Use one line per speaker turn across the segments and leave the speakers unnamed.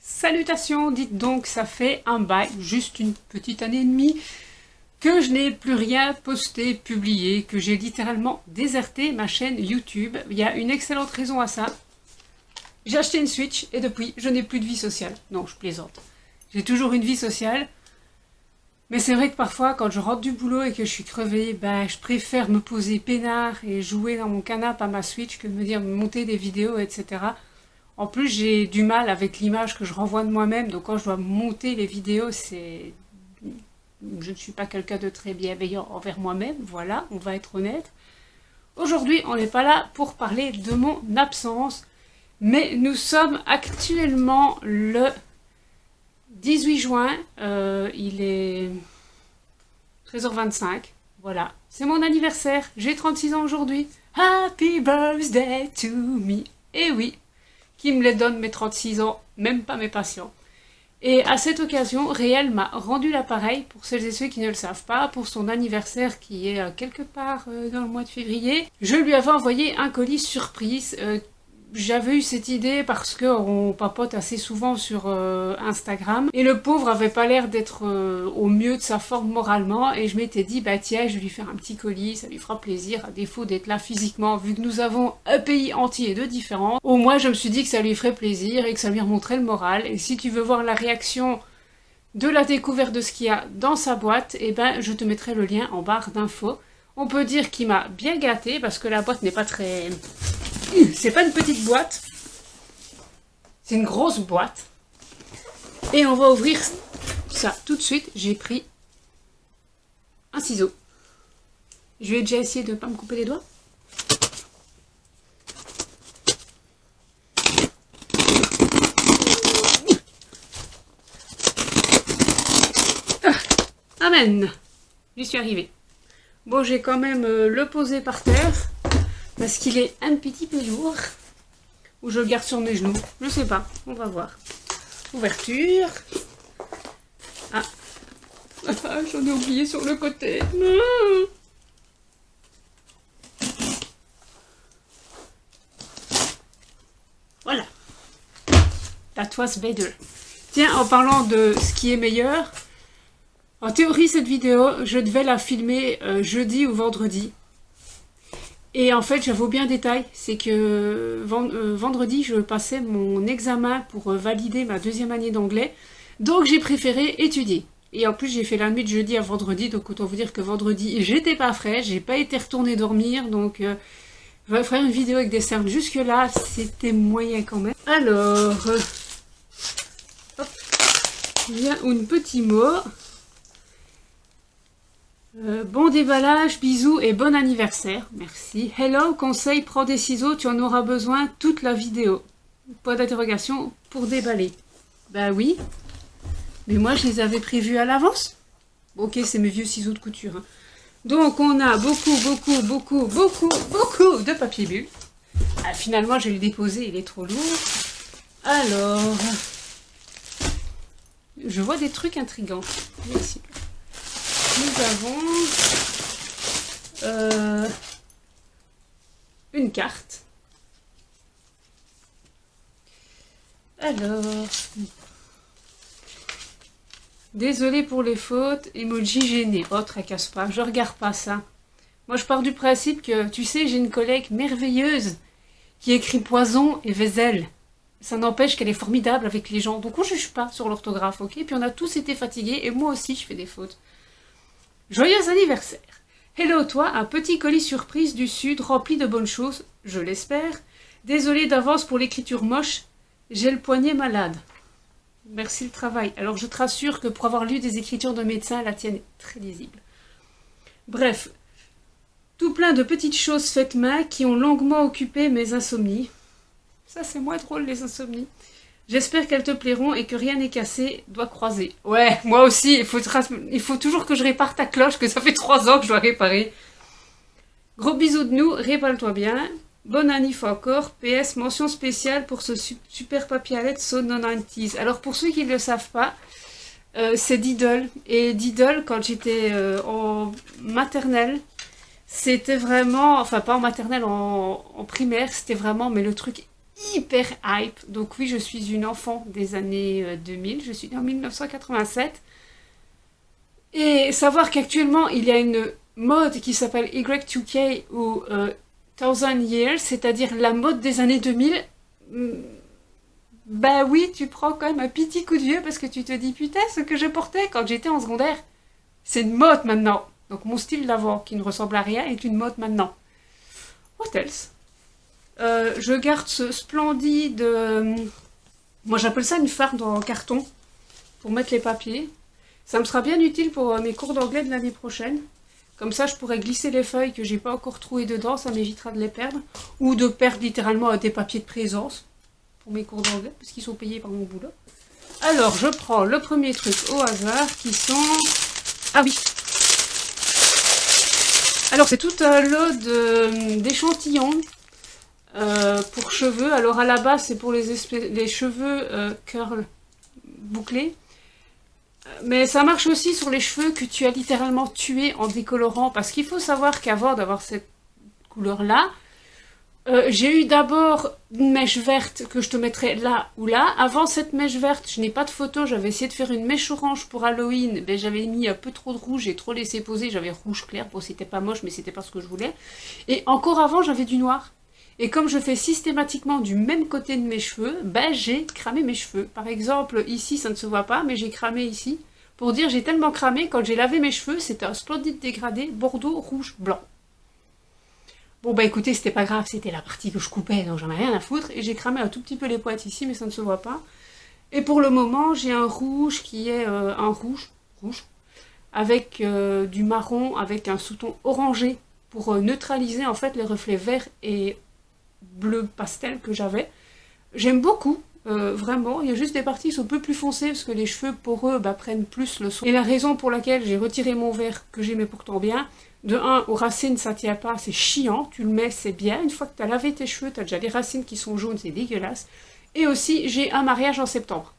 Salutations, dites donc, ça fait un bail, juste une petite année et demie, que je n'ai plus rien posté, publié, que j'ai littéralement déserté ma chaîne YouTube. Il y a une excellente raison à ça. J'ai acheté une Switch et depuis, je n'ai plus de vie sociale. Non, je plaisante. J'ai toujours une vie sociale. Mais c'est vrai que parfois, quand je rentre du boulot et que je suis crevée, je préfère me poser peinard et jouer dans mon canapé à ma Switch que de me dire monter des vidéos, etc. En plus, j'ai du mal avec l'image que je renvoie de moi-même, donc quand je dois monter les vidéos, je ne suis pas quelqu'un de très bienveillant envers moi-même, voilà, on va être honnête. Aujourd'hui, on n'est pas là pour parler de mon absence, mais nous sommes actuellement le 18 juin, il est 13h25, voilà. C'est mon anniversaire, j'ai 36 ans aujourd'hui. Happy birthday to me. Et oui, qui me les donne mes 36 ans, même pas mes patients. Et à cette occasion, Réel m'a rendu l'appareil, pour celles et ceux qui ne le savent pas, pour son anniversaire qui est quelque part dans le mois de février. Je lui avais envoyé un colis surprise. J'avais eu cette idée parce qu'on papote assez souvent sur Instagram et le pauvre avait pas l'air d'être au mieux de sa forme moralement et je m'étais dit tiens, je vais lui faire un petit colis, ça lui fera plaisir à défaut d'être là physiquement vu que nous avons un pays entier de différents. Au moins je me suis dit que ça lui ferait plaisir et que ça lui remonterait le moral. Et si tu veux voir la réaction de la découverte de ce qu'il y a dans sa boîte, je te mettrai le lien en barre d'infos. On peut dire qu'il m'a bien gâté parce que la boîte n'est pas très... C'est pas une petite boîte, c'est une grosse boîte. Et on va ouvrir ça tout de suite. J'ai pris un ciseau. Je vais déjà essayer de ne pas me couper les doigts. Amen. J'y suis arrivée. Bon, j'ai quand même le posé par terre. Parce qu'il est un petit peu lourd. Ou je le garde sur mes genoux. Je sais pas. On va voir. Ouverture. Ah. J'en ai oublié sur le côté. Voilà. That was better. Tiens, en parlant de ce qui est meilleur. En théorie, cette vidéo, je devais la filmer jeudi ou vendredi. Et en fait, j'avoue bien un détail, c'est que vendredi, je passais mon examen pour valider ma deuxième année d'anglais. Donc, j'ai préféré étudier. Et en plus, j'ai fait la nuit de jeudi à vendredi. Donc, autant vous dire que vendredi, j'étais pas frais. J'ai pas été retournée dormir. Donc, je vais faire une vidéo avec des cernes. Jusque-là, c'était moyen quand même. Alors, hop, il y a un petit mot. Bon déballage, bisous et bon anniversaire. Merci. Hello, conseil, prends des ciseaux, tu en auras besoin toute la vidéo. Point d'interrogation pour déballer. Bah oui. Mais moi, je les avais prévus à l'avance. Ok, c'est mes vieux ciseaux de couture. Hein. Donc, on a beaucoup de papier bulle. Ah, finalement, je vais le déposer, il est trop lourd. Alors, je vois des trucs intrigants. Ici. Nous avons une carte. Alors, désolé pour les fautes, emoji gêné. Oh, tracasse pas, je regarde pas ça. Moi, je pars du principe que, tu sais, j'ai une collègue merveilleuse qui écrit poison et vaisselle. Ça n'empêche qu'elle est formidable avec les gens. Donc, on ne juge pas sur l'orthographe, ok? Puis, on a tous été fatigués et moi aussi, je fais des fautes. Joyeux anniversaire! Hello toi, un petit colis surprise du Sud rempli de bonnes choses, je l'espère. Désolé d'avance pour l'écriture moche, j'ai le poignet malade. Merci le travail. Alors je te rassure que pour avoir lu des écritures de médecin, la tienne est très lisible. Bref, tout plein de petites choses faites main qui ont longuement occupé mes insomnies. Ça c'est moins drôle les insomnies. J'espère qu'elles te plairont et que rien n'est cassé, doit croiser. Ouais, moi aussi, il faut toujours que je répare ta cloche, que ça fait 3 ans que je dois réparer. Gros bisous de nous, répare-toi bien. Bonne annif encore. PS, mention spéciale pour ce super papier à lettres So 90s. Alors pour ceux qui ne le savent pas, c'est Diddle. Et Diddle, quand j'étais en maternelle, c'était vraiment, enfin pas en maternelle, en primaire, c'était vraiment, mais le truc hyper hype. Donc oui, je suis une enfant des années 2000, je suis née en 1987. Et savoir qu'actuellement, il y a une mode qui s'appelle Y2K ou 1000 Years, c'est-à-dire la mode des années 2000, bah oui, tu prends quand même un petit coup de vieux parce que tu te dis, putain, ce que je portais quand j'étais en secondaire, c'est une mode maintenant. Donc mon style d'avant, qui ne ressemble à rien, est une mode maintenant. What else? Je garde ce splendide... moi j'appelle ça une farde en carton, pour mettre les papiers. Ça me sera bien utile pour mes cours d'anglais de l'année prochaine. Comme ça, je pourrais glisser les feuilles que j'ai pas encore trouées dedans, ça m'évitera de les perdre. Ou de perdre littéralement des papiers de présence pour mes cours d'anglais, parce qu'ils sont payés par mon boulot. Alors, je prends le premier truc au hasard, qui sont... Ah oui. Alors, c'est tout un lot d'échantillons pour cheveux. Alors, à la base, c'est pour les cheveux curl bouclés. Mais ça marche aussi sur les cheveux que tu as littéralement tués en décolorant. Parce qu'il faut savoir qu'avant d'avoir cette couleur-là, j'ai eu d'abord une mèche verte que je te mettrai là ou là. Avant cette mèche verte, je n'ai pas de photo. J'avais essayé de faire une mèche orange pour Halloween. Ben, j'avais mis un peu trop de rouge, j'ai trop laissé poser. J'avais rouge clair. Bon, c'était pas moche, mais c'était pas ce que je voulais. Et encore avant, j'avais du noir. Et comme je fais systématiquement du même côté de mes cheveux, ben j'ai cramé mes cheveux. Par exemple, ici, ça ne se voit pas, mais j'ai cramé ici. Pour dire, j'ai tellement cramé, quand j'ai lavé mes cheveux, c'était un splendide dégradé bordeaux, rouge, blanc. Bon bah écoutez, c'était pas grave, c'était la partie que je coupais, donc j'en ai rien à foutre. Et j'ai cramé un tout petit peu les pointes ici, mais ça ne se voit pas. Et pour le moment, j'ai un rouge qui est un rouge, avec du marron, avec un sous-ton orangé, pour neutraliser en fait les reflets verts et bleu pastel que j'avais. J'aime beaucoup, vraiment. Il y a juste des parties qui sont un peu plus foncées parce que les cheveux poreux prennent plus le son. Et la raison pour laquelle j'ai retiré mon vert, que j'aimais pourtant bien, de 1, aux racines ça tient pas, c'est chiant, tu le mets, c'est bien. Une fois que tu as lavé tes cheveux, tu as déjà les racines qui sont jaunes, c'est dégueulasse. Et aussi, j'ai un mariage en septembre.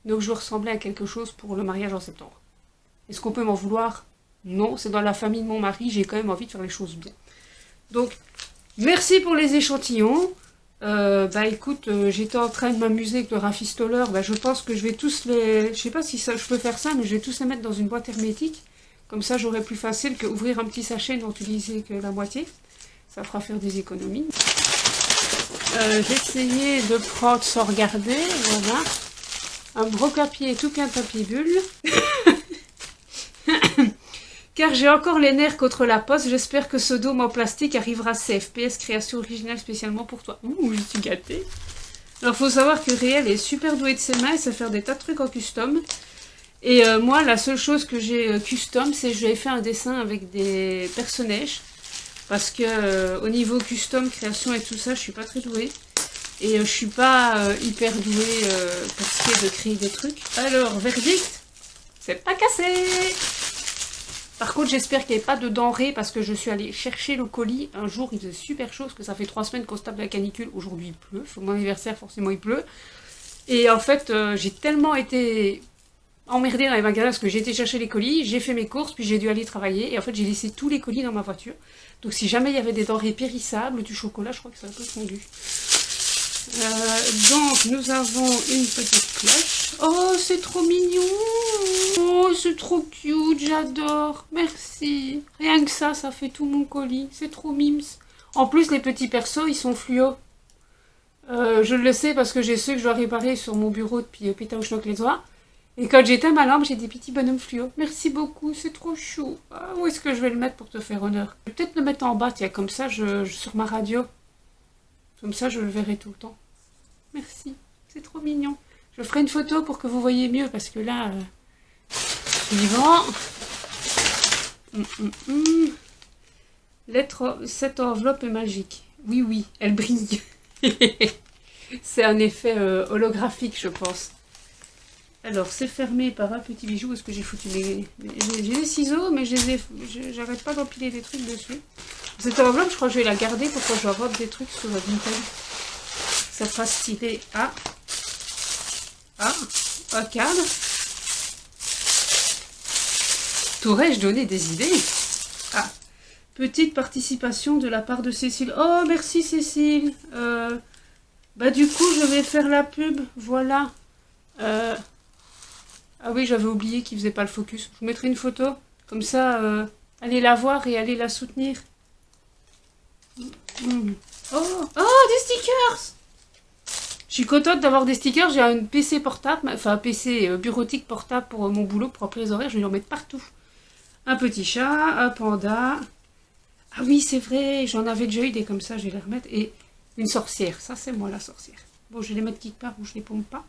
Donc je veux ressembler à quelque chose pour le mariage en septembre. Est-ce qu'on peut m'en vouloir? Non, c'est dans la famille de mon mari, j'ai quand même envie de faire les choses bien. Donc, merci pour les échantillons. Bah écoute, j'étais en train de m'amuser avec le rafistoleur. Bah, je pense que je vais tous les... Je sais pas si ça, je peux faire ça, mais je vais tous les mettre dans une boîte hermétique. Comme ça, j'aurai plus facile qu'ouvrir un petit sachet et n'en utiliser que la moitié. Ça fera faire des économies. J'ai essayé de prendre sans regarder, voilà. Un gros papier, tout qu'un papier bulle. Car j'ai encore les nerfs contre la poste, j'espère que ce dôme en plastique arrivera safe. PS, création originale spécialement pour toi. Ouh, je suis gâtée. Alors, faut savoir que Réel est super doué de ses mains, il sait faire des tas de trucs en custom. Et moi, la seule chose que j'ai custom, c'est que j'avais fait un dessin avec des personnages. Parce que au niveau custom, création et tout ça, je suis pas très douée. Et je suis pas hyper douée pour ce qui est de créer des trucs. Alors, verdict, c'est pas cassé. Par contre, j'espère qu'il n'y avait pas de denrées parce que je suis allée chercher le colis. Un jour, il faisait super chaud parce que ça fait 3 semaines qu'on se tape la canicule. Aujourd'hui, il pleut. Sur mon anniversaire, forcément, il pleut. Et en fait, j'ai tellement été emmerdée dans les magasins parce que j'ai été chercher les colis, j'ai fait mes courses, puis j'ai dû aller travailler. Et en fait, j'ai laissé tous les colis dans ma voiture. Donc, si jamais il y avait des denrées périssables, du chocolat, je crois que ça a un peu fondu. Donc, nous avons une petite cloche. Oh, c'est trop mignon. Oh, c'est trop cute, j'adore. Merci. Rien que ça fait tout mon colis. C'est trop mimes. En plus, les petits persos, ils sont fluo. Je le sais parce que j'ai ceux que je dois réparer sur mon bureau depuis putain où je knock les doigts. Et quand j'éteins ma lampe, j'ai des petits bonhommes fluo. Merci beaucoup, c'est trop chou. Ah, où est-ce que je vais le mettre pour te faire honneur? Je vais peut-être le mettre en bas, tiens, comme ça, sur ma radio. Comme ça, je le verrai tout le temps. Merci, c'est trop mignon. Je ferai une photo pour que vous voyez mieux, parce que là... Suivant. Cette enveloppe est magique. Oui, oui, elle brille. C'est un effet holographique, je pense. Alors, c'est fermé par un petit bijou. Est-ce que j'ai foutu les... J'ai des ciseaux, mais j'arrête pas d'empiler des trucs dessus. Cette enveloppe, je crois que je vais la garder pour quand je rentre des trucs sur la Vinted. Ça fera stylé à un cadre. T'aurais-je donné des idées? Ah, petite participation de la part de Cécile. Oh, merci Cécile. Bah du coup, je vais faire la pub, voilà. Ah oui, j'avais oublié qu'il faisait pas le focus. Je vous mettrai une photo, comme ça, allez la voir et allez la soutenir. Oh, des stickers! Je suis contente d'avoir des stickers, j'ai un PC portable, enfin un PC bureautique portable pour mon boulot, pour remplir les horaires, je vais en mettre partout. Un petit chat, un panda. Ah oui, c'est vrai, j'en avais déjà eu des comme ça, je vais les remettre. Et une sorcière, ça c'est moi la sorcière. Bon, je vais les mettre quelque part où je les pompe pas.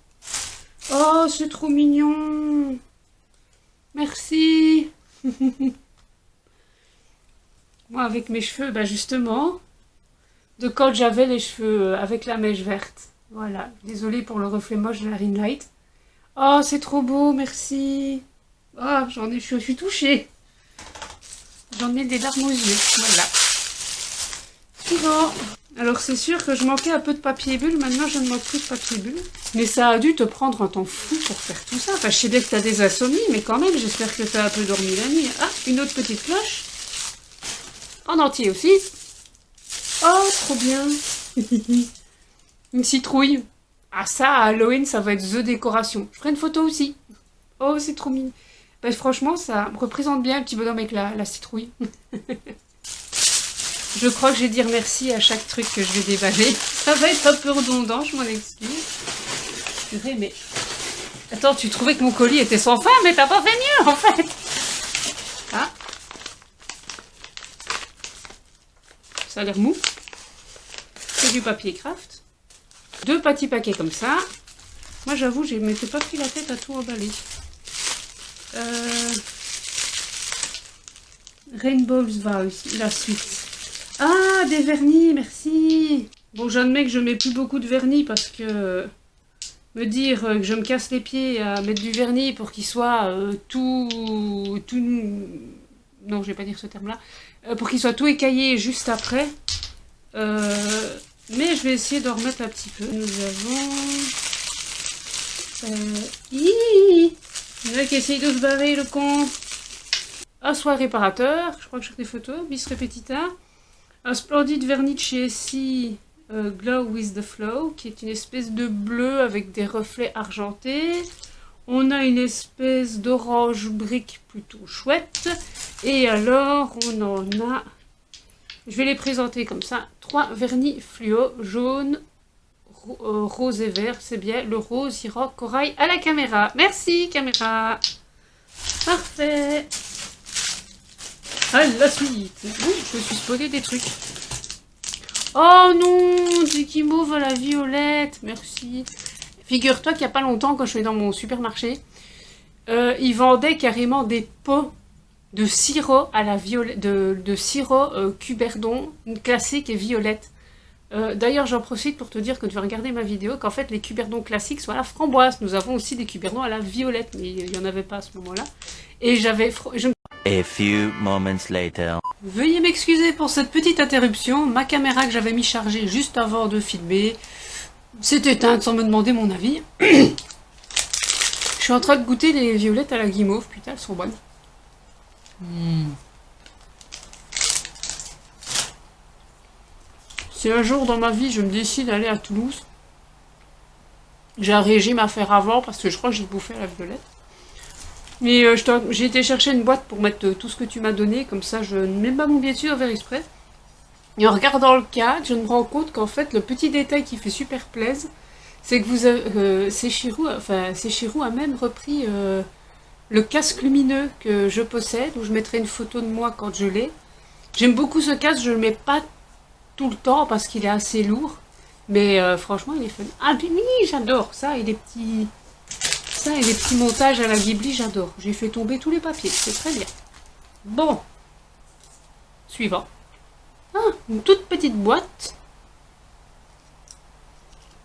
Oh, c'est trop mignon. Merci. Moi, avec mes cheveux, bah justement, de quand j'avais les cheveux avec la mèche verte. Voilà, désolée pour le reflet moche de la ring light. Oh, c'est trop beau, merci. Oh, je suis touchée. J'en ai des larmes aux yeux, voilà. Suivant. Alors c'est sûr que je manquais un peu de papier bulle, maintenant je ne manque plus de papier bulle. Mais ça a dû te prendre un temps fou pour faire tout ça. Enfin, je sais bien que tu as des insomnies, mais quand même, j'espère que tu as un peu dormi la nuit. Ah, une autre petite cloche. En entier aussi. Oh, trop bien. Une citrouille. Ah ça, à Halloween, ça va être the décoration. Je ferai une photo aussi. Oh, c'est trop mignon. Ben, franchement, ça représente bien le petit bonhomme avec la citrouille. Je crois que je vais dire merci à chaque truc que je vais déballer. Ça va être un peu redondant, je m'en excuse. Purée, mais... Attends, tu trouvais que mon colis était sans fin, mais t'as pas fait mieux, en fait. Ah. Ça a l'air mou. C'est du papier craft. 2 petits paquets comme ça. Moi, j'avoue, je ne m'étais pas pris la tête à tout emballer. Rainbow's Vows, la suite. Ah, des vernis, merci. Bon, j'admets que je mets plus beaucoup de vernis parce que me dire que je me casse les pieds à mettre du vernis pour qu'il soit tout... Non, je vais pas dire ce terme-là. Pour qu'il soit tout écaillé juste après. Mais je vais essayer d'en remettre un petit peu. Nous avons... Il y en a qui essayent de se barrer, le con. Un soin réparateur, je crois que je fais des photos. Bis repetita. Un splendide vernis de chez Essie, Glow with the Flow, qui est une espèce de bleu avec des reflets argentés. On a une espèce d'orange brique plutôt chouette. Et alors, on en a... Je vais les présenter comme ça. 3 vernis fluo, jaune, rose et vert. C'est bien. Le rose ira corail à la caméra. Merci, caméra. Parfait. À la suite. Oui, je me suis spoilé des trucs. Oh non, du guimauve à la violette. Merci. Figure-toi qu'il n'y a pas longtemps, quand je suis dans mon supermarché, ils vendaient carrément des pots de sirop à la violette, de sirop Cuberdon, classique et violette. D'ailleurs, j'en profite pour te dire que tu vas regarder ma vidéo, qu'en fait, les Cuberdons classiques sont à la framboise. Nous avons aussi des Cuberdons à la violette, mais il n'y en avait pas à ce moment-là. Et A few moments later. Veuillez m'excuser pour cette petite interruption. Ma caméra que j'avais mis chargée juste avant de filmer s'est éteinte sans me demander mon avis. Je suis en train de goûter les violettes à la guimauve. Putain, elles sont bonnes. Si un jour dans ma vie je me décide d'aller à Toulouse, j'ai un régime à faire avant parce que je crois que j'ai bouffé à la violette. Mais j'ai été chercher une boîte pour mettre tout ce que tu m'as donné, comme ça je ne mets pas mon pied dessus en faire exprès. Et en regardant le cadre, je me rends compte qu'en fait le petit détail qui fait super plaisir, c'est que vous avez, Seishiro a même repris le casque lumineux que je possède, où je mettrai une photo de moi quand je l'ai. J'aime beaucoup ce casque, je le mets pas tout le temps parce qu'il est assez lourd, mais franchement il est fun. Ah oui, j'adore ça et les petits montages à la Ghibli, j'adore. J'ai fait tomber tous les papiers, c'est très bien. Bon, suivant. Ah, une toute petite boîte.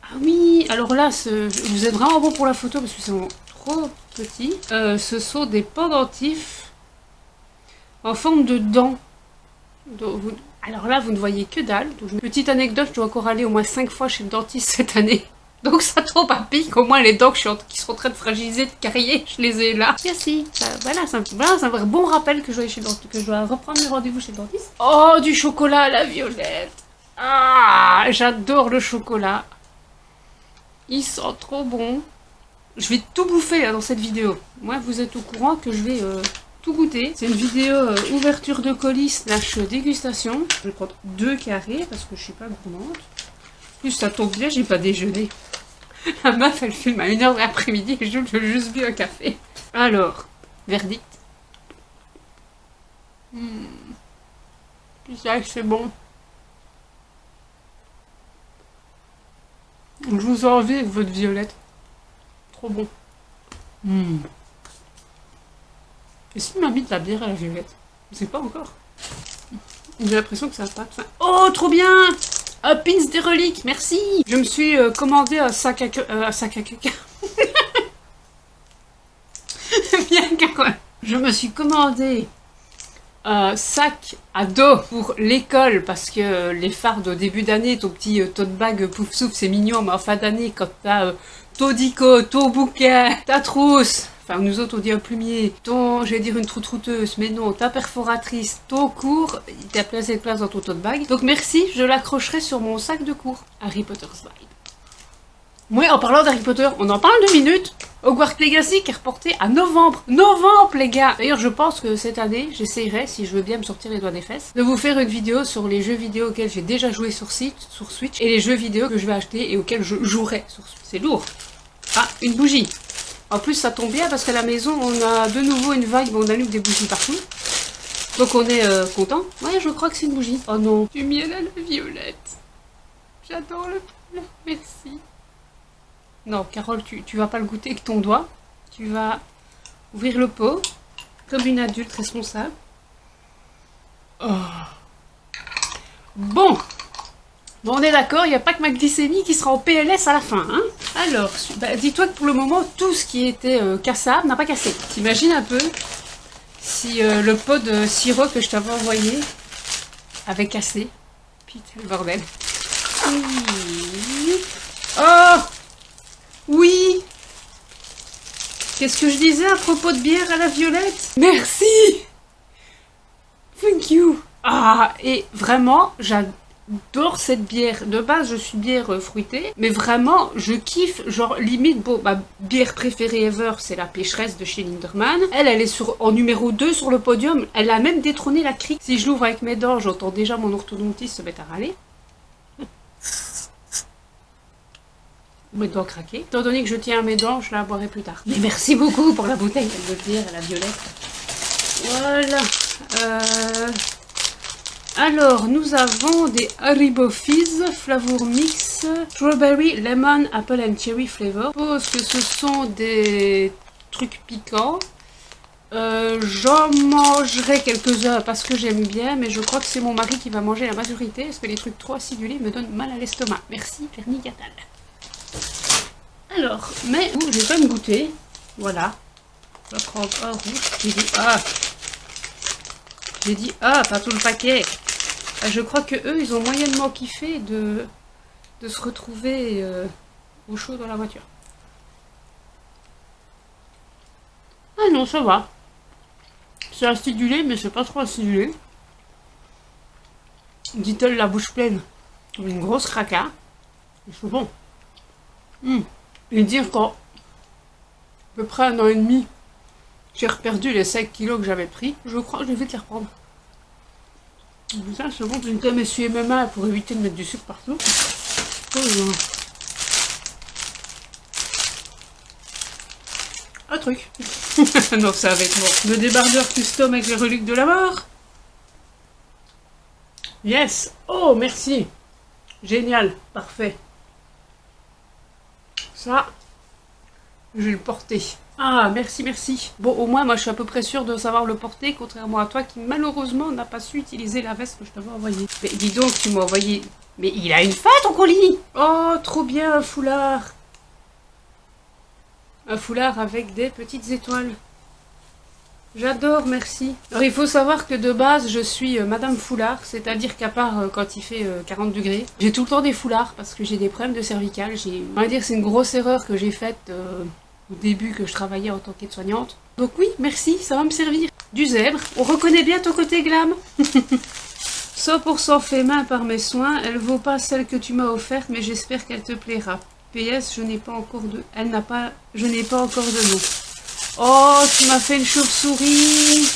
Ah oui, alors là, vous êtes vraiment bon pour la photo parce que c'est vraiment trop petit. Ce sont des pendentifs en forme de dents. Alors là, vous ne voyez que dalle. Donc, petite anecdote, je dois encore aller au moins 5 fois chez le dentiste cette année. Donc ça tombe à pic, au moins les dents qui sont en train de fragiliser, de carrier, je les ai là. Merci. Voilà, c'est un bon rappel que je dois reprendre mes rendez-vous chez le dentiste. Oh, du chocolat à la violette. Ah, j'adore le chocolat. Il sent trop bon. Je vais tout bouffer là, dans cette vidéo. Moi, vous êtes au courant que je vais tout goûter. C'est une vidéo ouverture de colis slash dégustation. Je vais prendre 2 carrés parce que je suis pas gourmande. En plus, ça tombe bien, j'ai pas déjeuné. La meuf, elle filme à 1h de l'après-midi et je veux juste bu un café. Alors, verdict. Ça, c'est bon. Je vous envie avec votre violette. Trop bon. Est-ce qu'il m'a mis de la bière à la violette? Je sais pas encore. J'ai l'impression que ça n'a pas de fin. Oh, trop bien! Un pins des reliques, merci! Je me suis commandé un sac à caca. Bien Carole. Je me suis commandé un sac à dos pour l'école parce que les fardes au début d'année, ton petit tote bag pouf souffle, c'est mignon, mais en fin d'année, quand t'as ton dico, ton bouquin, ta trousse, enfin nous autres on dit un plumier, ton, je vais dire une troutrouteuse, mais non, ta perforatrice, ton cours, t'as plein cette place dans ton tote bag. Donc merci, je l'accrocherai sur mon sac de cours. Harry Potter's vibe. Oui, en parlant d'Harry Potter, on en parle 2 minutes. Hogwarts Legacy qui est reporté à novembre. Novembre, les gars! D'ailleurs, je pense que cette année, j'essayerai, si je veux bien me sortir les doigts des fesses, de vous faire une vidéo sur les jeux vidéo auxquels j'ai déjà joué sur Switch, et les jeux vidéo que je vais acheter et auxquels je jouerai sur Switch. C'est lourd. Ah, une bougie. En plus, ça tombe bien parce qu'à la maison, on a de nouveau une vague, on allume des bougies partout. Donc on est content. Ouais, je crois que c'est une bougie. Oh non. Du miel à la violette. J'adore le miel. Merci. Non, Carole, tu vas pas le goûter avec ton doigt. Tu vas ouvrir le pot, comme une adulte responsable. Oh. Bon, on est d'accord, il n'y a pas que ma glycémie qui sera en PLS à la fin. Hein. Alors, bah, dis-toi que pour le moment, tout ce qui était cassable n'a pas cassé. T'imagines un peu si le pot de sirop que je t'avais envoyé avait cassé. Putain, le bordel. Oh! Oui! Qu'est-ce que je disais à propos de bière à la violette? Merci! Thank you! Ah, et vraiment, j'adore cette bière. De base, je suis bière fruitée, mais vraiment, je kiffe, genre, limite, bon, ma bière préférée ever, c'est la Pécheresse de chez Linderman. Elle est en numéro 2 sur le podium. Elle a même détrôné la Crique. Si je l'ouvre avec mes dents, j'entends déjà mon orthodontiste se mettre à râler. Mes dents craquées. Étant donné que je tiens à mes dents, je la boirai plus tard. Mais merci beaucoup pour la bouteille de bière à la violette. Voilà. Alors, nous avons des Haribo Fizz Flavor Mix Strawberry, Lemon, Apple and Cherry Flavor. Je suppose que ce sont des trucs piquants. J'en mangerai quelques-uns parce que j'aime bien, mais je crois que c'est mon mari qui va manger la majorité parce que les trucs trop acidulés me donnent mal à l'estomac. Merci, Vernis Gatal. Alors, mais j'ai quand même goûté. Voilà. Je vais prendre un rouge. J'ai dit pas tout le paquet. Je crois que eux, ils ont moyennement kiffé de se retrouver au chaud dans la voiture. Ah non, ça va. C'est acidulé, mais c'est pas trop acidulé. Dit-elle la bouche pleine. Une grosse craca. C'est bon. Et dire qu'en à peu près 1 an et demi, j'ai reperdu les 5 kilos que j'avais pris. Je crois que je vais vite les reprendre. Ça, c'est bon, j'ai quand même essuyé mes mains pour éviter de mettre du sucre partout. Un truc. Non, ça va être bon. Le débardeur custom avec les reliques de la mort. Yes. Oh, merci. Génial. Parfait. Ça, je vais le porter. Ah, merci, merci. Bon, au moins, moi, je suis à peu près sûre de savoir le porter, contrairement à toi qui, malheureusement, n'a pas su utiliser la veste que je t'avais envoyée. Mais dis donc, tu m'as envoyé... Mais il a une fin, ton colis! Oh, trop bien, un foulard. Un foulard avec des petites étoiles. J'adore, merci. Alors, il faut savoir que de base, je suis Madame Foulard, c'est-à-dire qu'à part quand il fait 40 degrés, j'ai tout le temps des foulards parce que j'ai des problèmes de cervicales. On va dire c'est une grosse erreur que j'ai faite au début que je travaillais en tant qu'aide-soignante. Donc oui, merci, ça va me servir. Du zèbre, on reconnaît bien ton côté glam. 100% fait main par mes soins, elle vaut pas celle que tu m'as offerte, mais j'espère qu'elle te plaira. PS, je n'ai pas encore de... Elle n'a pas... Je n'ai pas encore de nom. Oh, tu m'as fait une chauve-souris.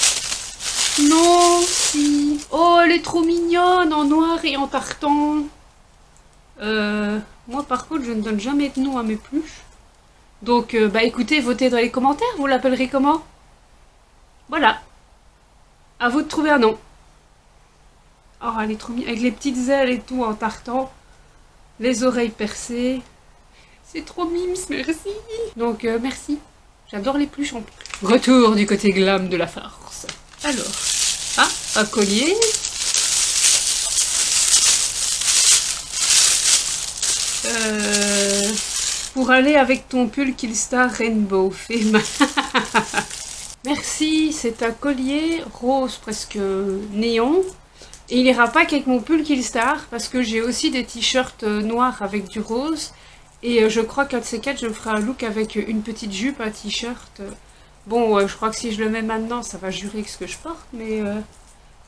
Non, si. Oh, elle est trop mignonne, en noir et en tartan. Moi, par contre, je ne donne jamais de nom à mes pluches. Donc, bah écoutez, votez dans les commentaires. Vous l'appellerez comment? Voilà. À vous de trouver un nom. Oh, elle est trop mignonne. Avec les petites ailes et tout en tartan. Les oreilles percées. C'est trop mimes, merci. Donc, merci. J'adore les pluches en plus. Retour du côté glam de la farce. Alors, ah, un collier. Pour aller avec ton pull Killstar Rainbow. Fais ma... Merci, c'est un collier rose presque néon. Et il ira pas qu'avec mon pull Killstar parce que j'ai aussi des t-shirts noirs avec du rose. Et je crois qu'à de ces quatre, je me ferai un look avec une petite jupe, un t-shirt. Bon, je crois que si je le mets maintenant, ça va jurer ce que je porte, mais...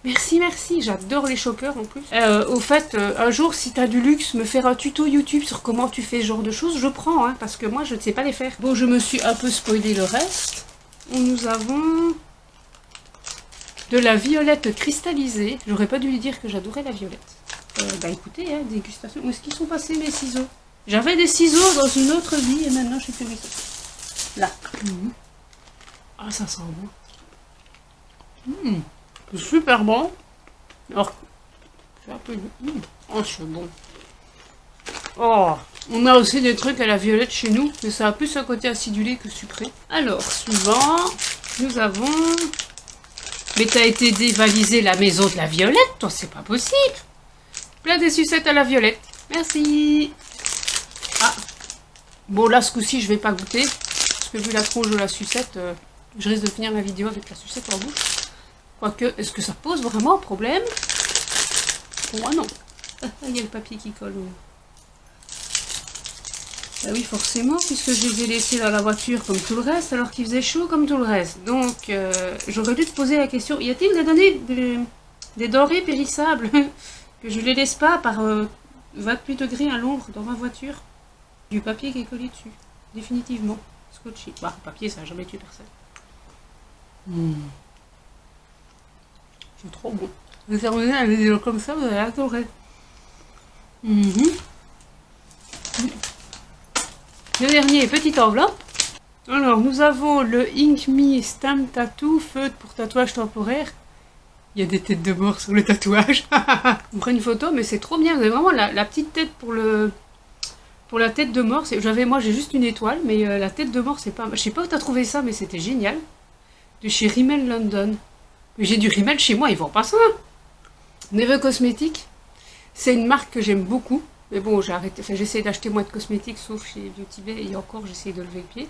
Merci, merci, j'adore les choppers en plus. Au fait, un jour, si t'as du luxe, me faire un tuto YouTube sur comment tu fais ce genre de choses, je prends, hein, parce que moi, je ne sais pas les faire. Bon, je me suis un peu spoilé le reste. Nous avons... de la violette cristallisée. J'aurais pas dû lui dire que j'adorais la violette. Bah écoutez, hein, dégustation. Où est-ce qu'ils sont passés mes ciseaux? J'avais des ciseaux dans une autre vie et maintenant je sais plus où ils sont. Là. Ah, ça sent bon. C'est super bon. Alors, c'est un peu... Oh, c'est bon. Oh, on a aussi des trucs à la violette chez nous, mais ça a plus un côté acidulé que sucré. Alors, suivant, nous avons... Mais t'as été dévaliser la maison de la violette, toi, c'est pas possible. Plein des sucettes à la violette. Merci. Ah. Bon, là, ce coup-ci, je vais pas goûter. Parce que vu la tronche de la sucette, je risque de finir ma vidéo avec la sucette en bouche. Quoique, est-ce que ça pose vraiment un problème? Pour moi, non. Il y a le papier qui colle. Bah oui, forcément, puisque je les ai laissés dans la voiture comme tout le reste, alors qu'il faisait chaud comme tout le reste. Donc, j'aurais dû te poser la question, y a-t-il des denrées périssables que je les laisse pas par 28 degrés à l'ombre dans ma voiture? Du papier qui est collé dessus, définitivement. Scotché. Bah, le papier, ça n'a jamais tué personne. C'est trop bon. Vous terminez la vidéo comme ça, vous allez adorer. Le dernier, petite enveloppe. Alors, nous avons le Ink Me Stamp Tattoo, feutre pour tatouage temporaire. Il y a des têtes de mort sur le tatouage. On prend une photo, mais c'est trop bien. Vous avez vraiment la petite tête pour la tête de mort. Moi, j'ai juste une étoile, mais la tête de mort, c'est pas... Je sais pas où t'as trouvé ça, mais c'était génial. De chez Rimmel London. Mais j'ai du Rimmel chez moi, ils vendent pas ça. Neve Cosmetics, c'est une marque que j'aime beaucoup. Mais bon, j'ai arrêté. Enfin, j'essaie d'acheter moins de cosmétiques, sauf chez Beauty Bay, et encore, j'essaie de lever le pied.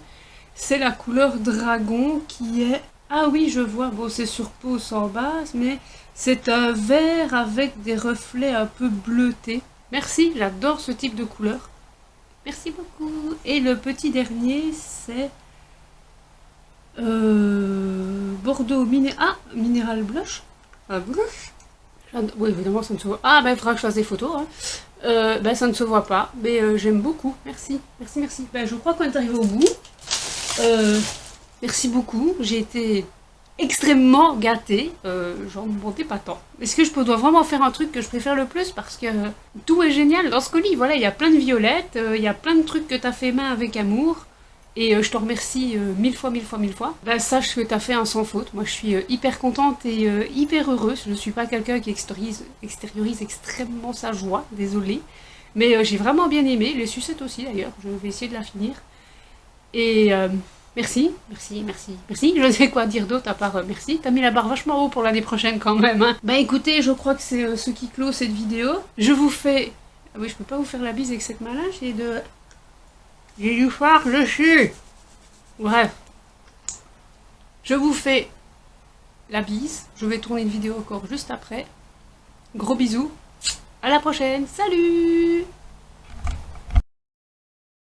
C'est la couleur dragon qui est... Ah oui, je vois. Bon, c'est sur peau sans base, mais c'est un vert avec des reflets un peu bleutés. Merci, j'adore ce type de couleur. Merci beaucoup. Et le petit dernier, c'est... Bordeaux Minéral Blush. Un blush. Oui, évidemment, ça ne se voit. Ah, ben, il faudra que je fasse des photos. Hein. Ben, ça ne se voit pas. Mais j'aime beaucoup. Merci. Merci, merci. Ben, je crois qu'on est arrivé au bout. Merci beaucoup. J'ai été extrêmement gâtée. J'en montais pas tant. Est-ce que je dois vraiment faire un truc que je préfère le plus? Parce que tout est génial dans ce colis. Voilà, il y a plein de violettes. Il y a plein de trucs que tu as fait main avec amour. Et je te remercie mille fois. Ben, sache que tu as fait un sans faute. Moi, je suis hyper contente et hyper heureuse. Je ne suis pas quelqu'un qui extériorise extrêmement sa joie, désolée. Mais j'ai vraiment bien aimé. Les sucettes aussi, d'ailleurs. Je vais essayer de la finir. Et merci. Je ne sais quoi dire d'autre à part merci. T'as mis la barre vachement haut pour l'année prochaine quand même. Hein. Bah écoutez, je crois que c'est ce qui clôt cette vidéo. Je vous fais... Ah oui, je peux pas vous faire la bise avec cette main-là. J'ai du phare dessus. Bref. Je vous fais la bise. Je vais tourner une vidéo encore juste après. Gros bisous. À la prochaine. Salut!